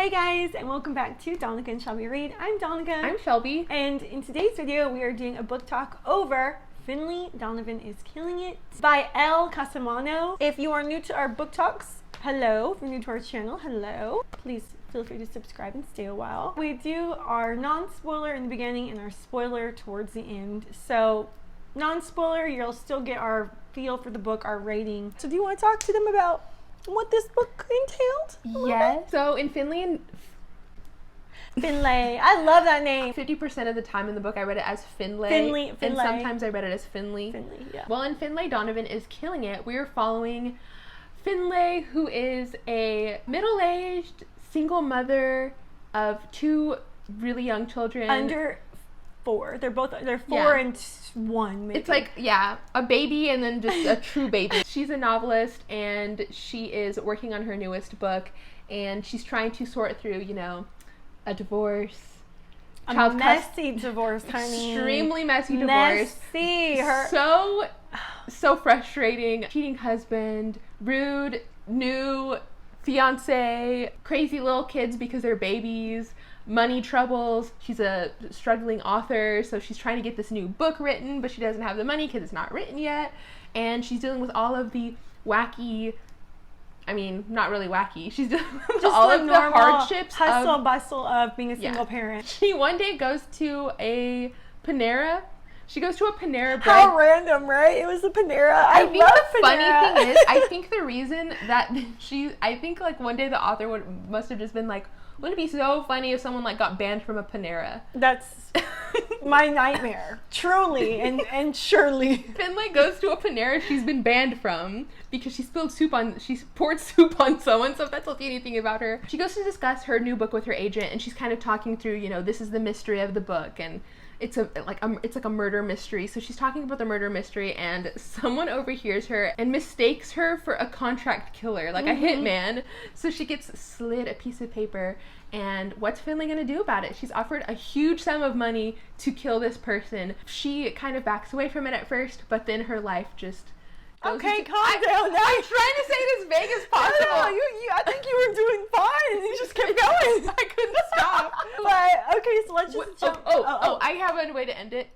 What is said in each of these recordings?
Hey guys, and welcome back to Donica and Shelby Read. I'm Donica. I'm Shelby. And in today's video, we are doing a book talk over Finlay Donovan is Killing It by Elle Cosimano. If you are new to our book talks, hello. If you're new to our channel, hello. Please feel free to subscribe and stay a while. We do our non-spoiler in the beginning and our spoiler towards the end. So non-spoiler, you'll still get our feel for the book, our rating. So do you want to talk to them about what this book entailed? Yes. So in Finlay, I love that name. 50% of the time in the book I read it as Finlay. Finlay. And sometimes I read it as Finlay. Finlay, yeah. Well, in Finlay Donovan is Killing It, we are following Finlay, who is a middle-aged single mother of two really young children. Under 4. They're 4 and 1, maybe. It's like, yeah, a baby and then just a true baby. She's a novelist and she is working on her newest book and she's trying to sort through, you know, a divorce. A messy divorce, honey. Extremely messy divorce. Messy. So frustrating. Cheating husband, rude new fiance, crazy little kids because they're babies, money troubles. She's a struggling author, so she's trying to get this new book written, but she doesn't have the money because it's not written yet. And she's dealing with all of the wacky, I mean, not really wacky. She's dealing with all of the hardships, hustle and bustle of being a single parent. She one day goes to a Panera. She goes to a Panera bread. How random, right? It was a Panera. I think the Panera. Funny thing is, I think the reason that I think like one day the author must have just been like, wouldn't it be so funny if someone like got banned from a Panera? That's my nightmare, truly and surely. Finlay goes to a Panera she's been banned from because she poured soup on someone, so if that tells you anything about her. She goes to discuss her new book with her agent, and she's kind of talking through, you know, this is the mystery of the book, and it's like a murder mystery. So she's talking about the murder mystery, and someone overhears her and mistakes her for a contract killer, like a hitman. So she gets slid a piece of paper, and what's Finlay gonna do about it? She's offered a huge sum of money to kill this person. She kind of backs away from it at first, but then her life just goes calm down. I'm trying to say it as vague as possible. No, I think you were doing fine, and you just kept going. I couldn't stop. But okay, so let's just jump. I have a way to end it.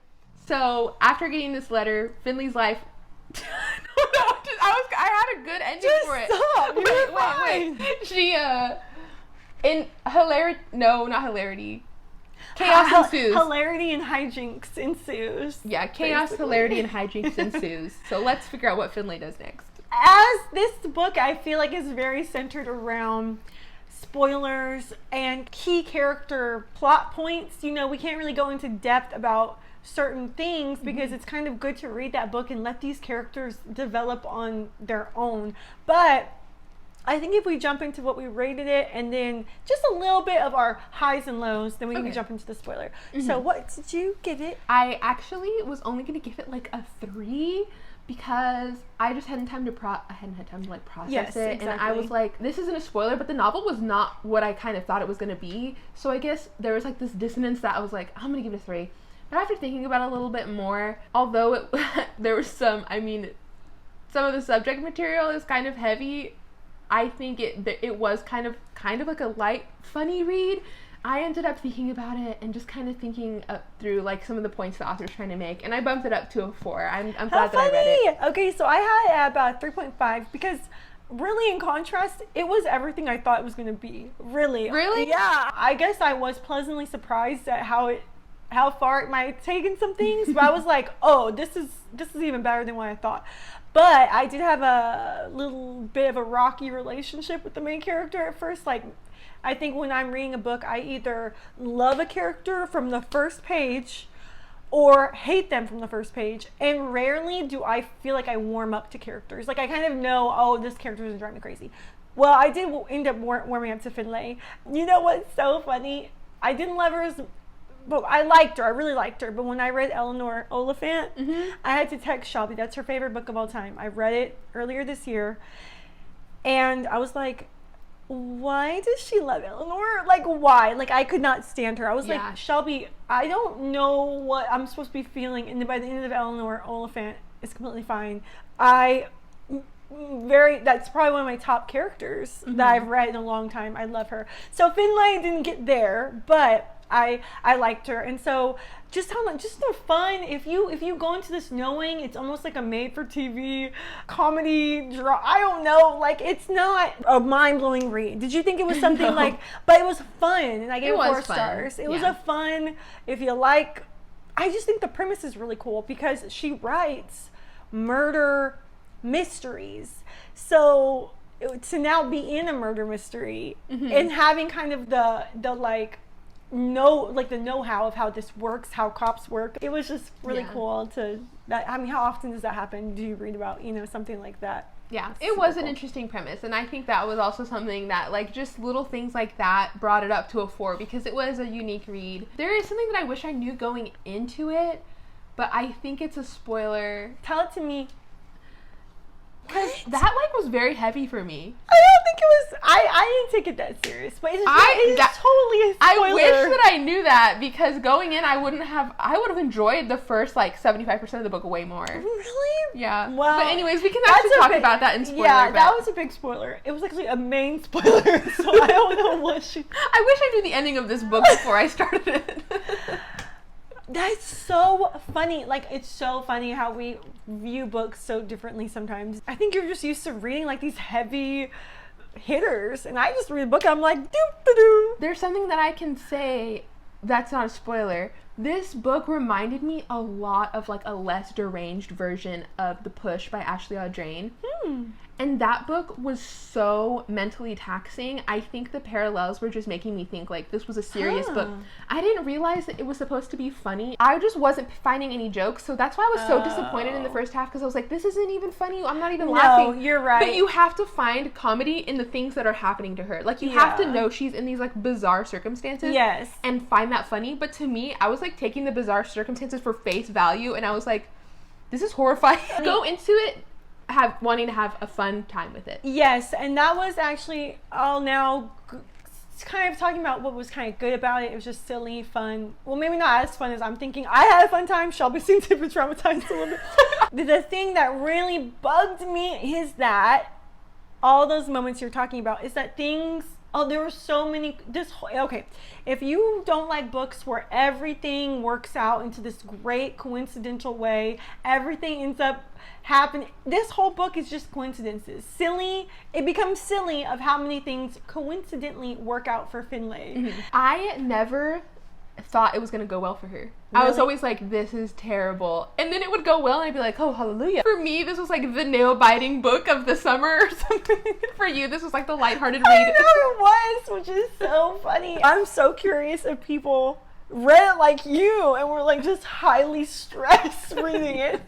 So after getting this letter, Finlay's life. I had a good ending for it. Stop. Wait. She in hilarity. No, not hilarity. Chaos ensues. Hilarity and hijinks ensues. Yeah, chaos, basically. Hilarity, and hijinks ensues. So let's figure out what Finlay does next. As this book, I feel like, is very centered around spoilers and key character plot points. You know, we can't really go into depth about certain things because it's kind of good to read that book and let these characters develop on their own. But I think if we jump into what we rated it and then just a little bit of our highs and lows, then we can jump into the spoiler. So what did you give it? I actually was only going to give it like a 3 because I just hadn't time to process it. Exactly. And I was like, this isn't a spoiler, but the novel was not what I kind of thought it was going to be. So I guess there was like this dissonance that I was like, I'm going to give it a 3. But after thinking about it a little bit more, although there was some of the subject material is kind of heavy, I think it was kind of like a light, funny read. I ended up thinking about it and just kind of thinking up through like some of the points the author's trying to make, and I bumped it up to a 4. I'm glad that I read it. Okay, so I had it at about 3.5 because really, in contrast, it was everything I thought it was going to be. Really? Yeah. I guess I was pleasantly surprised at how far it might have taken some things, but I was like, oh, this is even better than what I thought. But I did have a little bit of a rocky relationship with the main character at first. Like, I think when I'm reading a book, I either love a character from the first page or hate them from the first page. And rarely do I feel like I warm up to characters. Like, I kind of know, oh, this character is driving me crazy. Well, I did end up warming up to Finlay. You know what's so funny? I didn't love her but I liked her. I really liked her. But when I read Eleanor Oliphant, I had to text Shelby. That's her favorite book of all time. I read it earlier this year. And I was like, why does she love Eleanor? Like, why? Like, I could not stand her. I was like, Shelby, I don't know what I'm supposed to be feeling. And by the end of Eleanor Oliphant, it's completely fine. I that's probably one of my top characters that I've read in a long time. I love her. So Finlay didn't get there, but I liked her. And so just the fun, if you go into this knowing it's almost like a made for TV comedy drama, I don't know, like it's not a mind-blowing read. Did you think it was something No. like, but it was fun, and I gave it 4 fun. stars. It was a fun, if you like, I just think the premise is really cool because she writes murder mysteries. So to now be in a murder mystery and having kind of the know-how of how this works, how cops work, it was just really cool I mean, how often does that happen? Do you read about, something like that? Yeah, it was an interesting premise, and I think that was also something that, like, just little things like that brought it up to a 4 because it was a unique read. There is something that I wish I knew going into it, but I think it's a spoiler. Tell it to me. Because that, like, was very heavy for me. I don't think it was, I didn't take it that serious, but it's totally a spoiler. I wish that I knew that, because going in, I would have enjoyed the first, like, 75% of the book way more. Really? Yeah. Well, but anyways, we can actually talk about that in spoiler. Yeah, that was a big spoiler. It was actually a main spoiler, so I don't know what she... I wish I knew the ending of this book before I started it. That's so funny. Like, it's so funny how we view books so differently sometimes. I think you're just used to reading, like, these heavy hitters, and I just read a book and I'm like, doo-doo-doo. There's something that I can say that's not a spoiler. This book reminded me a lot of, like, a less deranged version of The Push by Ashley Audrain. And that book was so mentally taxing. I think the parallels were just making me think, like, this was a serious book. I didn't realize that it was supposed to be funny. I just wasn't finding any jokes, so that's why I was so disappointed in the first half, because I was like, this isn't even funny. I'm not even laughing. No, you're right. But you have to find comedy in the things that are happening to her. Like, you have to know she's in these, like, bizarre circumstances. Yes. And find that funny. But to me, I was, like, taking the bizarre circumstances for face value, and I was like, this is horrifying. Go into it wanting to have a fun time with it. Yes, and that was actually kind of talking about what was kind of good about it. It was just silly, fun. Well, maybe not as fun as I'm thinking. I had a fun time. Shelby seemed to be traumatized a little bit. The thing that really bugged me is that all those moments you're talking about is that things... Oh, there were so many... Okay, if you don't like books where everything works out into this great coincidental way, everything ends up happening... This whole book is just coincidences. Silly. It becomes silly of how many things coincidentally work out for Finlay. I never thought it was going to go well for her. Really? I was always like, this is terrible. And then it would go well and I'd be like, oh, hallelujah. For me, this was like the nail-biting book of the summer or something. For you, this was like the lighthearted read. I know it was, which is so funny. I'm so curious if people read it like you and were like just highly stressed reading it.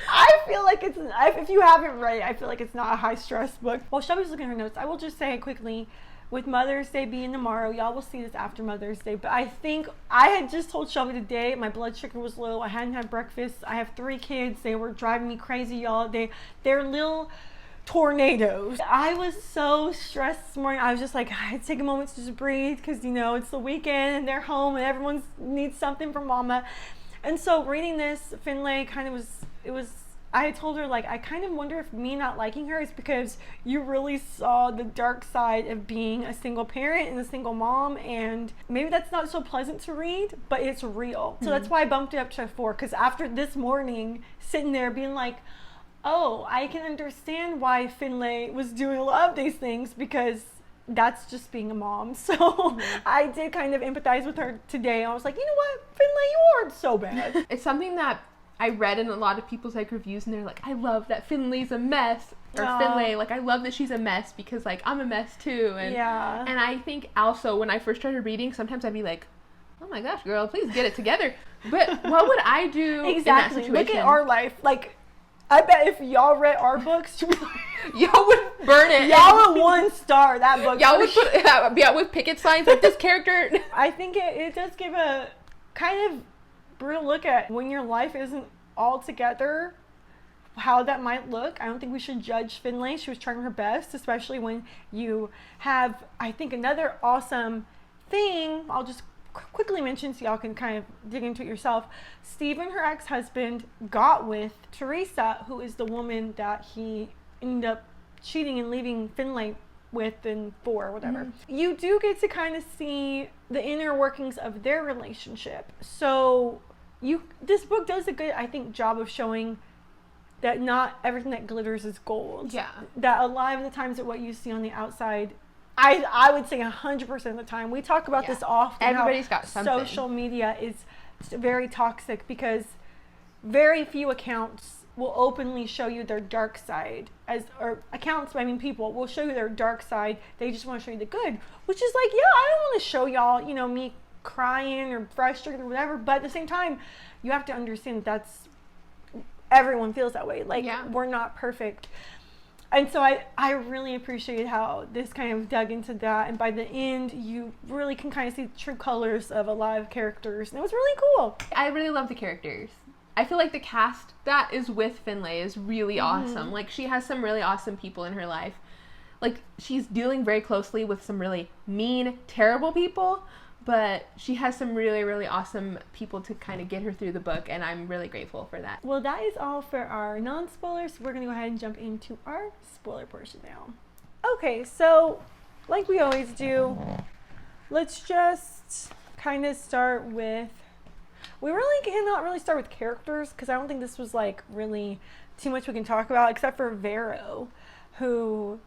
I feel like if you haven't read it, I feel like it's not a high-stress book. While Shelby's looking at her notes, I will just say quickly, with Mother's Day being tomorrow, y'all will see this after Mother's Day, but I think I had just told Shelby today my blood sugar was low. I hadn't had breakfast. I have 3 kids. They were driving me crazy, y'all. They're little tornadoes. I was so stressed this morning. I was just like, I had to take a moment to just breathe because, it's the weekend and they're home and everyone needs something from mama. And so reading this, Finlay kind of I had told her, like, I kind of wonder if me not liking her is because you really saw the dark side of being a single parent and a single mom, and maybe that's not so pleasant to read, but it's real. So that's why I bumped it up to a 4, because after this morning, sitting there being like, oh, I can understand why Finlay was doing a lot of these things, because that's just being a mom. So I did kind of empathize with her today. I was like, you know what, Finlay, you aren't so bad. It's something that I read in a lot of people's like reviews, and they're like, I love that Finlay's a mess, or Finlay, like, I love that she's a mess because, like, I'm a mess too. And and I think also when I first started reading, sometimes I'd be like, oh my gosh, girl, please get it together. But what would I do in that situation? Look at our life. Like, I bet if y'all read our books, y'all would burn it. Y'all would 1 star that book. Y'all would put with picket signs like this character. I think it does give a kind of brutal look at when your life isn't all together, how that might look. I don't think we should judge Finlay. She was trying her best, especially when you have, I think, another awesome thing. I'll just quickly mention so y'all can kind of dig into it yourself. Stephen, her ex-husband, got with Teresa, who is the woman that he ended up cheating and leaving Finlay with in 4 or whatever. You do get to kind of see the inner workings of their relationship. So this book does a good, I think, job of showing that not everything that glitters is gold. Yeah. That a lot of the times that what you see on the outside, I would say 100% of the time, we talk about this often. Everybody's got something. Social media is very toxic because very few accounts will openly show you their dark side, people will show you their dark side. They just want to show you the good, which is like, yeah, I don't want to show y'all, me crying or frustrated or whatever, but at the same time, you have to understand that's, everyone feels that way. Like, we're not perfect. And so I really appreciate how this kind of dug into that, and by the end, you really can kind of see the true colors of a lot of characters, and it was really cool. I really love the characters. I feel like the cast that is with Finlay is really awesome. Like, she has some really awesome people in her life. Like, she's dealing very closely with some really mean, terrible people, but she has some really, really awesome people to kind of get her through the book, and I'm really grateful for that. Well, that is all for our non-spoilers. We're going to go ahead and jump into our spoiler portion now. Okay, so like we always do, let's just kind of start with, we really cannot really start with characters because I don't think this was like really too much we can talk about except for Vero, who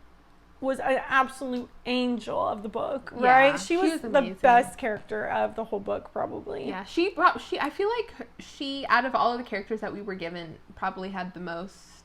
was an absolute angel of the book, right? She was the best character of the whole book, probably. Yeah, I feel like she, out of all of the characters that we were given, probably had the most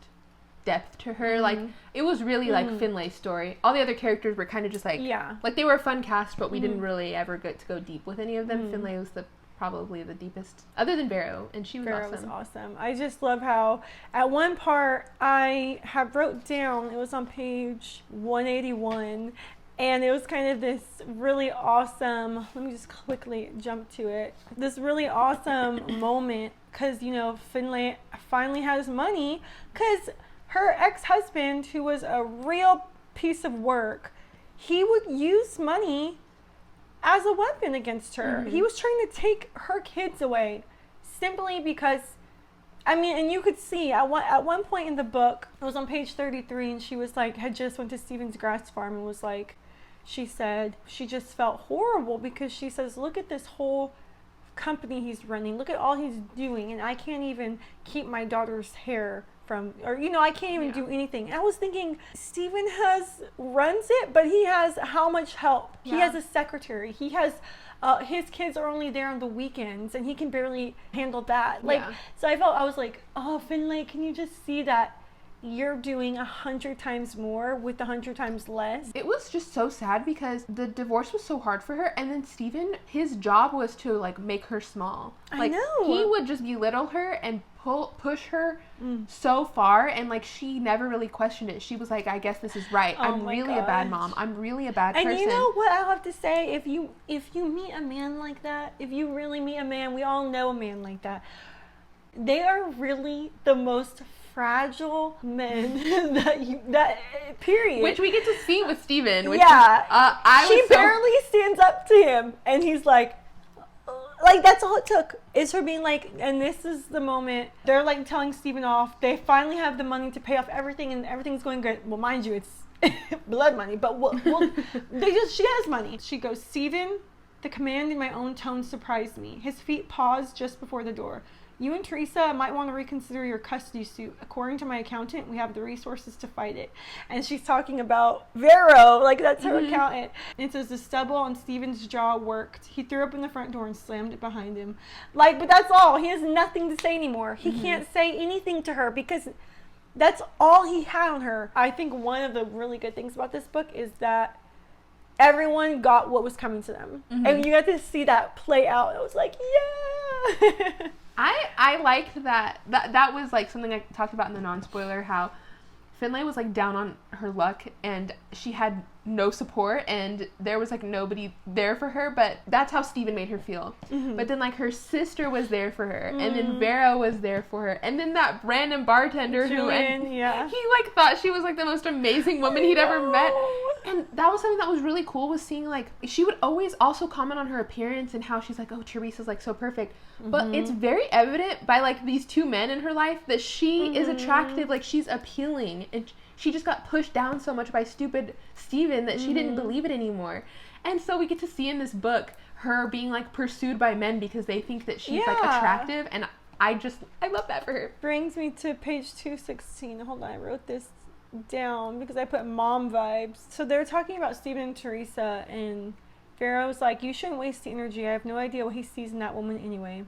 depth to her. Like, it was really like Finlay's story. All the other characters were kind of just like, like they were a fun cast, but we didn't really ever get to go deep with any of them. Finlay was probably the deepest, other than Vero, and Vero was awesome. I just love how at one part I have wrote down, it was on page 181, and it was kind of this really awesome, let me just quickly jump to it, this really awesome moment, because Finlay finally has money, because her ex-husband, who was a real piece of work, he would use money as a weapon against her. He was trying to take her kids away simply because, and you could see at one point in the book, it was on page 33, and she was like, had just went to Stephen's grass farm and was like, she said she just felt horrible because she says, look at this whole company he's running, look at all he's doing, and I can't even keep my daughter's hair from, or I can't even do anything. And I was thinking, Stephen runs it, but he has how much help? He has a secretary. He has his kids are only there on the weekends, and he can barely handle that. So I was like, oh, Finlay, can you just see that you're doing 100 times more with 100 times less? It was just so sad because the divorce was so hard for her, and then Stephen, his job was to like make her small. Like, I know. He would just belittle her and push her so far, and like she never really questioned it. She was like, I guess this is right. I'm really a bad mom. I'm really a bad person. And you know what I'll have to say, if you meet a man like that, if you really meet a man, we all know a man like that, they are really the most fragile men that period. Which we get to see with Stephen. Which she barely stands up to him, and he's like that's all it took, is her being like, and this is the moment they're like telling Stephen off. They finally have the money to pay off everything, and everything's going good. Well, mind you, it's blood money, but she has money. She goes, Stephen, the command in my own tone surprised me. His feet paused just before the door. You and Teresa might want to reconsider your custody suit. According to my accountant, we have the resources to fight it. And she's talking about Vero, like that's her accountant. And it says the stubble on Stephen's jaw worked. He threw open the front door and slammed it behind him. Like, but that's all. He has nothing to say anymore. He can't say anything to her because that's all he had on her. I think one of the really good things about this book is that everyone got what was coming to them. And you got to see that play out. I was like, yeah. I liked that was like something I talked about in the non-spoiler, how Finlay was like down on her luck and she had no support and there was like nobody there for her, but that's how Stephen made her feel. But then like her sister was there for her, and then Vero was there for her, and then that random bartender he like thought she was like the most amazing woman he'd ever met. And that was something that was really cool, was seeing like she would always also comment on her appearance and how she's like, oh, Teresa's like so perfect, but it's very evident by like these two men in her life that she is attractive, like she's appealing, and she just got pushed down so much by stupid Steven that she didn't believe it anymore. And so we get to see in this book her being like pursued by men because they think that she's like attractive, and I love that for her. Brings me to page 216. Hold on, I wrote this down because I put mom vibes. So they're talking about Steven and Teresa, and Pharaoh's like, you shouldn't waste the energy. I have no idea what he sees in that woman anyway.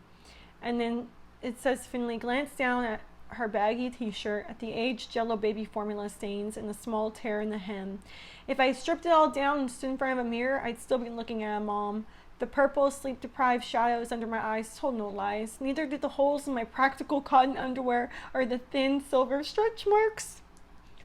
And then it says Finlay glanced down at her baggy t-shirt, at the aged Jello baby formula stains and the small tear in the hem. If I stripped it all down and stood in front of a mirror, I'd still be looking at a mom. The purple, sleep-deprived shadows under my eyes told no lies. Neither did the holes in my practical cotton underwear or the thin silver stretch marks.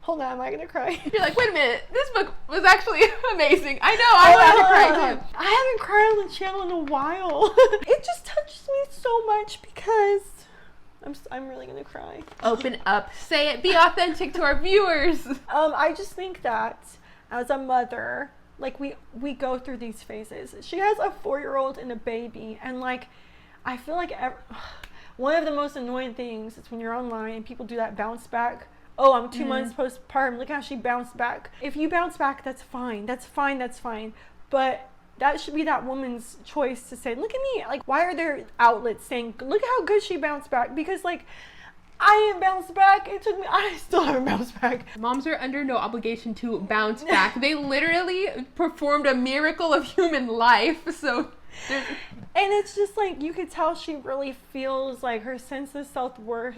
Hold on, am I gonna cry? You're like, wait a minute, this book was actually amazing. I know, I wanted to cry too. I haven't cried on the channel in a while. It just touches me so much because I'm really gonna cry. Open up, say it, be authentic to our viewers. I just think that as a mother, like we go through these phases. She has a 4-year-old and a baby, and like I feel like one of the most annoying things is when you're online and people do that bounce back. Oh, I'm 2 months postpartum. Look how she bounced back. If you bounce back, that's fine. That's fine. That's fine. But that should be that woman's choice to say, look at me. Like, why are there outlets saying, look how good she bounced back? Because, like, I didn't bounce back. It took me, I still haven't bounced back. Moms are under no obligation to bounce back. They literally performed a miracle of human life. So, and it's just like, you could tell she really feels like her sense of self-worth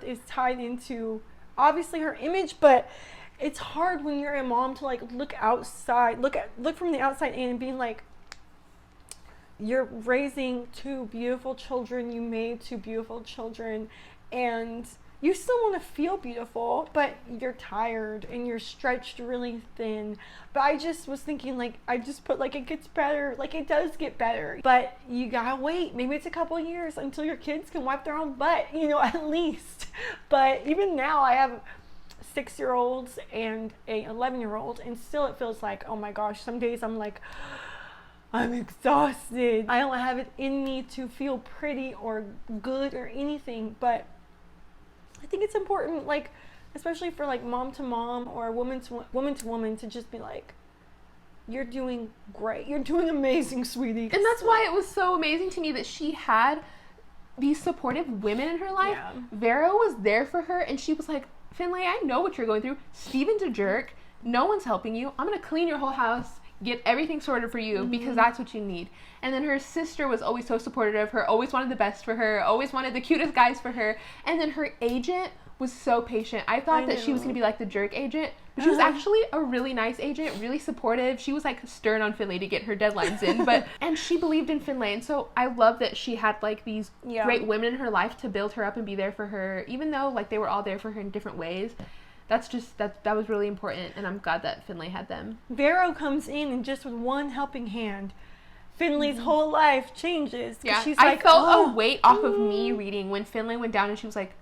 is tied into obviously her image, but it's hard when you're a mom to like look outside, look from the outside in and being like, you're raising 2 beautiful children, you made 2 beautiful children, and you still want to feel beautiful, but you're tired and you're stretched really thin. But I just was thinking, like, I just put, like, it gets better. Like, it does get better. But you gotta wait. Maybe it's a couple years until your kids can wipe their own butt, you know, at least. But even now, I have 6-year-olds and a 11-year-old, and still it feels like, oh my gosh, some days I'm like, I'm exhausted. I don't have it in me to feel pretty or good or anything, but I think it's important, like, especially for like mom to mom or woman to woman to just be like, you're doing great. You're doing amazing, sweetie. And that's why it was so amazing to me that she had these supportive women in her life. Yeah. Vera was there for her, and she was like, Finlay, I know what you're going through. Steven's a jerk. No one's helping you. I'm going to clean your whole house, get everything sorted for you because that's what you need. And then her sister was always so supportive of her, always wanted the best for her, always wanted the cutest guys for her. And then her agent was so patient. I thought that she was going to be like the jerk agent, but she was actually a really nice agent, really supportive. She was like stern on Finlay to get her deadlines in, and she believed in Finlay. And so I love that she had like these great women in her life to build her up and be there for her, even though like they were all there for her in different ways. That was really important, and I'm glad that Finlay had them. Vero comes in and just with one helping hand, Finlay's whole life changes. Yeah, she's I felt a weight off of me reading when Finlay went down and she was like,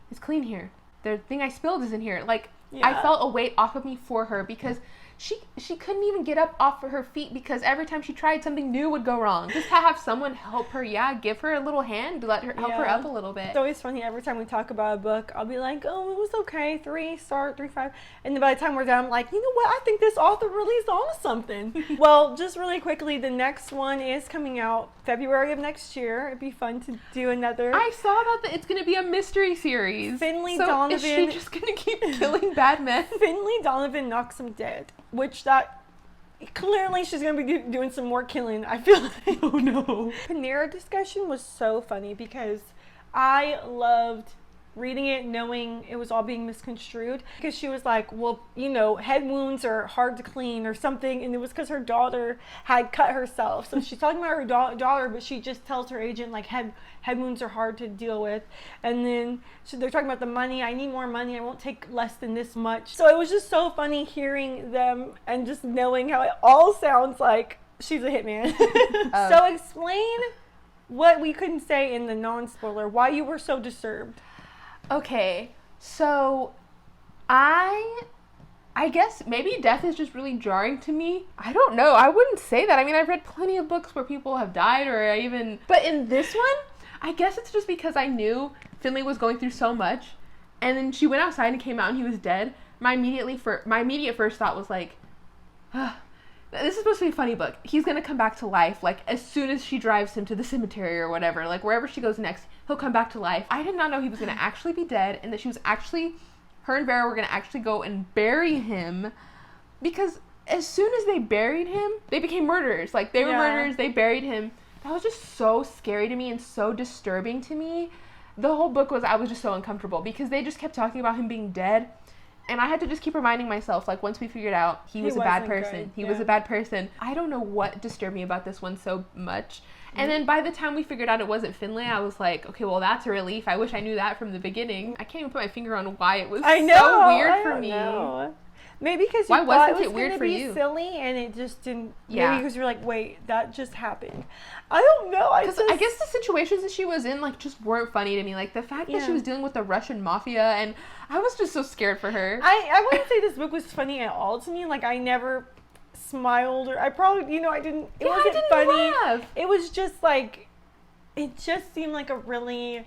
it's clean here. The thing I spilled is in here. Like, I felt a weight off of me for her because she couldn't even get up off of her feet because every time she tried, something new would go wrong. Just to have someone help her, give her a little hand to let her help her up a little bit. It's always funny, every time we talk about a book, I'll be like, oh, it was okay, 3 star, 3.5. And then by the time we're done, I'm like, you know what, I think this author really is on something. Well, just really quickly, the next one is coming out February of next year. It'd be fun to do another. I saw that it's going to be a mystery series. Finlay Donovan. Is she just going to keep killing bad men? Finlay Donovan knocks him dead. Which that, clearly she's going to be doing some more killing, I feel like. Oh no. Panera discussion was so funny because I loved reading it knowing it was all being misconstrued. Because she was like, well, you know, head wounds are hard to clean or something. And it was because her daughter had cut herself. So she's talking about her daughter, but she just tells her agent, like, head wounds are hard to deal with. And then they're talking about the money. I need more money. I won't take less than this much. So it was just so funny hearing them and just knowing how it all sounds like she's a hitman. So explain what we couldn't say in the non-spoiler, why you were so disturbed. Okay, so I guess maybe death is just really jarring to me. I don't know. I wouldn't say that. I mean, I've read plenty of books where people have died but in this one, I guess it's just because I knew Finlay was going through so much And then she went outside and came out and he was dead. My immediate first thought was like, this is supposed to be a funny book. He's going to come back to life, like, as soon as she drives him to the cemetery or whatever. Like, wherever she goes next, he'll come back to life. I did not know he was going to actually be dead and that her and Vera were going to actually go and bury him. Because as soon as they buried him, they became murderers. Like, they were murderers, they buried him. That was just so scary to me and so disturbing to me. The whole book I was just so uncomfortable because they just kept talking about him being dead. And I had to just keep reminding myself, like, once we figured out he was a bad person. He was a bad person. I don't know what disturbed me about this one so much. And then by the time we figured out it wasn't Finlay, I was like, okay, well, that's a relief. I wish I knew that from the beginning. I can't even put my finger on why it was so weird for me. Maybe because you thought it was going to be silly and it just didn't. Yeah. Maybe because you're like, wait, that just happened. I don't know. I guess the situations that she was in, like, just weren't funny to me. Like, the fact that she was dealing with the Russian mafia, and I was just so scared for her. I wouldn't say this book was funny at all to me. Like, I never smiled, or I probably, I didn't. It wasn't funny. Laugh. It was just like, it just seemed like a really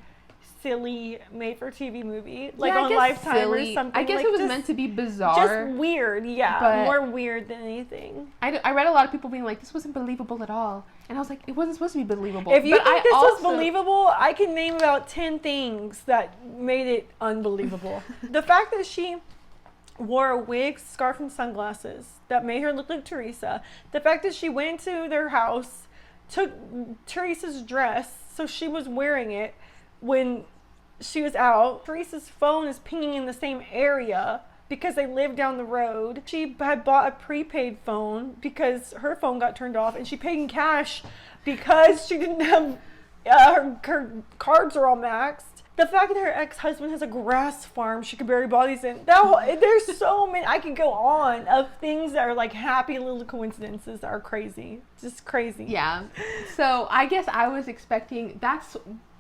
silly made-for-TV movie, like on Lifetime silly. Or something. I guess it was meant to be bizarre. Just weird, but more weird than anything. I read a lot of people being like, this wasn't believable at all. And I was like, it wasn't supposed to be believable. If you think this was believable, I can name about 10 things that made it unbelievable. The fact that she wore a wig, scarf, and sunglasses that made her look like Teresa. The fact that she went to their house, took Teresa's dress, so she was wearing it when she was out. Teresa's phone is pinging in the same area because they live down the road. She had bought a prepaid phone because her phone got turned off, and she paid in cash because she didn't have her cards are all maxed. The fact that her ex-husband has a grass farm she could bury bodies in. There's so many. I could go on of things that are like happy little coincidences that are crazy. Just crazy. Yeah. So I guess I was expecting,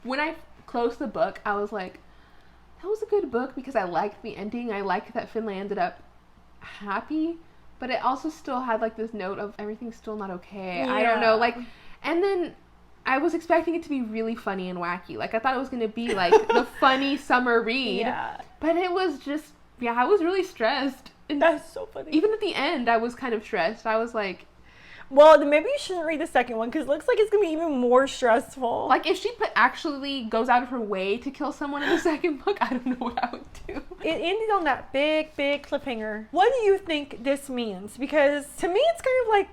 when I closed the book, I was like, that was a good book because I liked the ending. I liked that Finlay ended up happy, but it also still had like this note of everything's still not okay. Yeah. I don't know. Like, and then I was expecting it to be really funny and wacky. Like, I thought it was going to be like the funny summer read. Yeah. But it was just, I was really stressed. And that's so funny. Even at the end, I was kind of stressed. I was like, well, then maybe you shouldn't read the second one because it looks like it's going to be even more stressful. Like, if she actually goes out of her way to kill someone in the second book, I don't know what I would do. It ended on that big, big cliffhanger. What do you think this means? Because to me, it's kind of like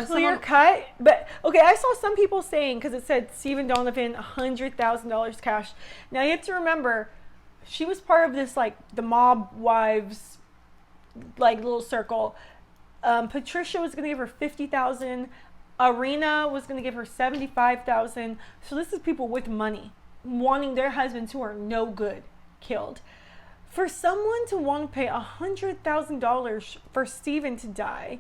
clear cut. But, okay, I saw some people saying, because it said Stephen Donovan, $100,000 cash. Now, you have to remember, she was part of this, like, the mob wives, like, little circle. Patricia was going to give her $50,000. Arena was going to give her $75,000. So this is people with money wanting their husbands who are no good killed. For someone to want to pay $100,000 for Stephen to die,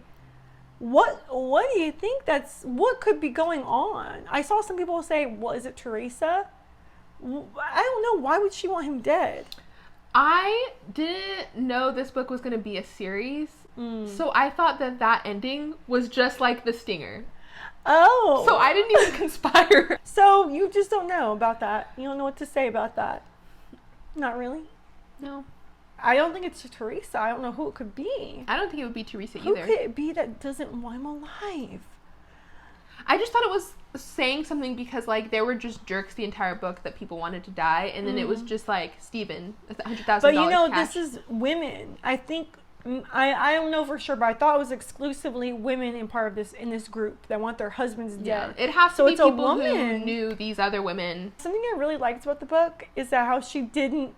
what do you think what could be going on? I saw some people say, well, is it Teresa? I don't know. Why would she want him dead? I didn't know this book was going to be a series. So I thought that ending was just like the stinger. Oh. So I didn't even conspire. So you just don't know about that. You don't know what to say about that. Not really? No. I don't think it's Teresa. I don't know who it could be. I don't think it would be Teresa either. Who could it be that doesn't want him alive? I just thought it was saying something because, like, there were just jerks the entire book that people wanted to die, and then it was just like Stephen, $100,000. But you know, cash. This is women. I think I don't know for sure, but I thought it was exclusively women in this group that want their husbands dead. It has to be people who knew these other women. Something I really liked about the book is that how she didn't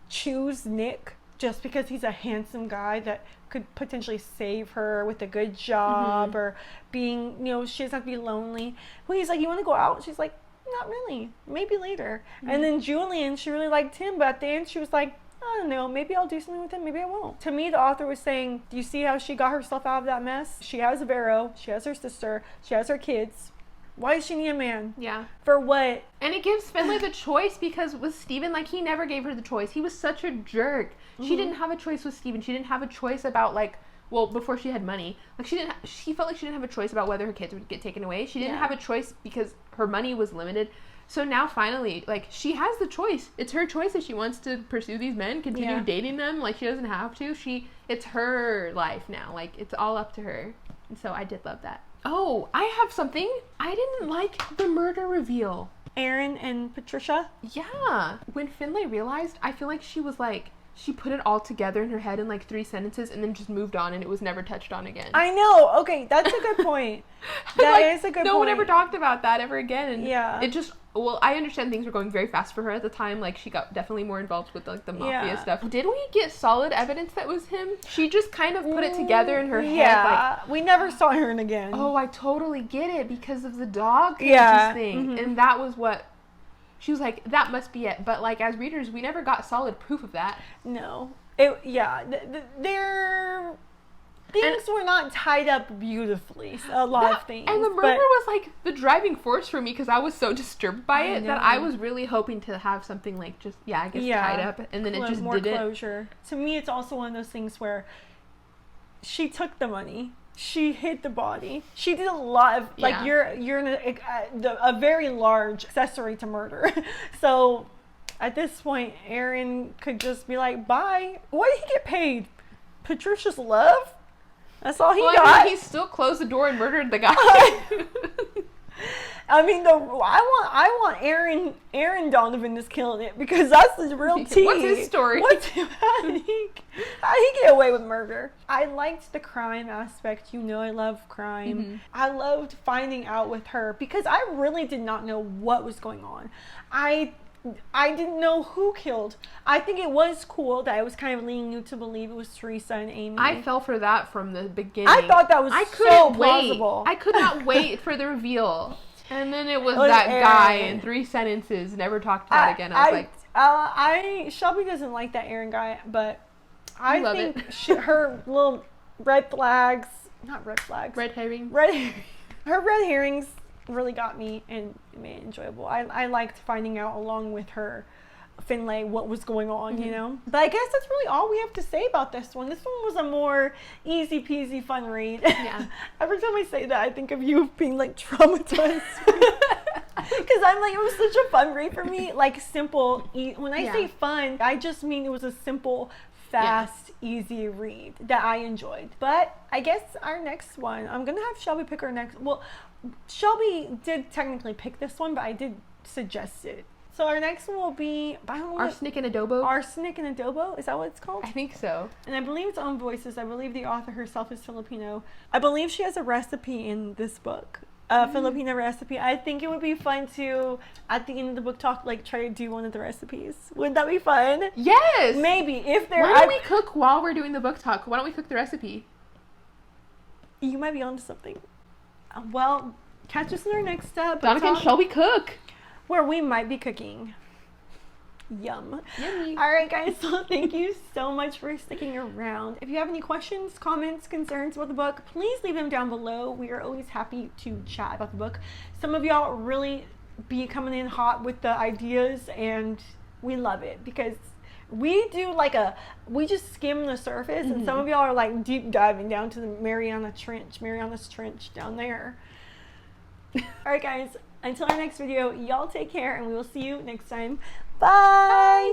choose Nick just because he's a handsome guy that could potentially save her with a good job or being, she doesn't have to be lonely. When he's like, you want to go out? She's like, not really. Maybe later. And then Julian, she really liked him, but at the end she was like, I don't know, maybe I'll do something with him, maybe I won't. To me, the author was saying, do you see how she got herself out of that mess? She has a Vero, she has her sister, she has her kids. Why does she need a man? Yeah. For what? And it gives Finlay the choice because with Stephen, like, he never gave her the choice. He was such a jerk. She didn't have a choice with Stephen. She didn't have a choice about, like, well, before she had money, like she felt like she didn't have a choice about whether her kids would get taken away. She didn't have a choice because her money was limited. So now finally, like, she has the choice. It's her choice if she wants to pursue these men, continue dating them. Like, she doesn't have to. It's her life now. Like, it's all up to her. And so I did love that. Oh, I have something. I didn't like the murder reveal. Aaron and Patricia? Yeah. When Finlay realized, I feel like she was like, she put it all together in her head in like 3 sentences and then just moved on and it was never touched on again. I know. Okay, that's a good point. That is a good point. No one ever talked about that ever again. And yeah. It just, well, I understand things were going very fast for her at the time. Like, she got definitely more involved with like the mafia stuff. Did we get solid evidence that was him? She just kind of put it together in her head. Yeah, like, we never saw her again. Oh, I totally get it because of the dog cages thing. Mm-hmm. And that was what... She was like, that must be it. But, like, as readers, we never got solid proof of that. No. Things were not tied up beautifully. A lot of things. And the murder was, like, the driving force for me because I was so disturbed by it that I was really hoping to have something, like, just, tied up. And then it just more didn't. Closure. To me, it's also one of those things where she took the money. She hid the body. She did a lot of, like, you're in a very large accessory to murder. So, at this point, Aaron could just be like, bye. What did he get paid? Patricia's love? That's all he got. I mean, he still closed the door and murdered the guy. I mean, I want Aaron Donovan is killing it because that's the real tea. What's his story? How did he get away with murder? I liked the crime aspect. You know, I love crime. Mm-hmm. I loved finding out with her because I really did not know what was going on. I didn't know who killed. I think it was cool that I was kind of leaning you to believe it was Teresa and Amy. I fell for that from the beginning. I thought that was so plausible. I could not wait for the reveal. And then it was that Aaron. Guy in 3 sentences, never talked about it again. I was like... Shelby doesn't like that Aaron guy, but I think her little red flags, not red flags. Red herrings. Her red herrings really got me and made it enjoyable. I liked finding out along with her, Finlay, what was going on, you know? But I guess that's really all we have to say about this one. This one was a more easy peasy fun read. Yeah. Every time I say that, I think of you being like traumatized. Because I'm like, it was such a fun read for me. Like simple, when I say fun, I just mean it was a simple, fast, easy read that I enjoyed. But I guess our next one, I'm going to have Shelby pick our next. Well, Shelby did technically pick this one, but I did suggest it. So our next one will be Arsenic and Adobo. Arsenic and Adobo, is that what it's called? I think so. And I believe it's own voices. I believe the author herself is Filipino. I believe she has a recipe in this book, Filipino recipe. I think it would be fun to, at the end of the book talk, like try to do one of the recipes. Would that be fun? Yes. Maybe if there. Why don't we cook while we're doing the book talk? Why don't we cook the recipe? You might be onto something. Well, catch us in our next step. Donovan and Shelby cook. Where we might be cooking. Yum. Yummy. All right, guys. So thank you so much for sticking around. If you have any questions, comments, concerns about the book, please leave them down below. We are always happy to chat about the book. Some of y'all really be coming in hot with the ideas, and we love it because we do we just skim the surface, and some of y'all are like deep diving down to the Mariana's Trench down there. All right, guys. Until our next video, y'all take care, and we will see you next time. Bye!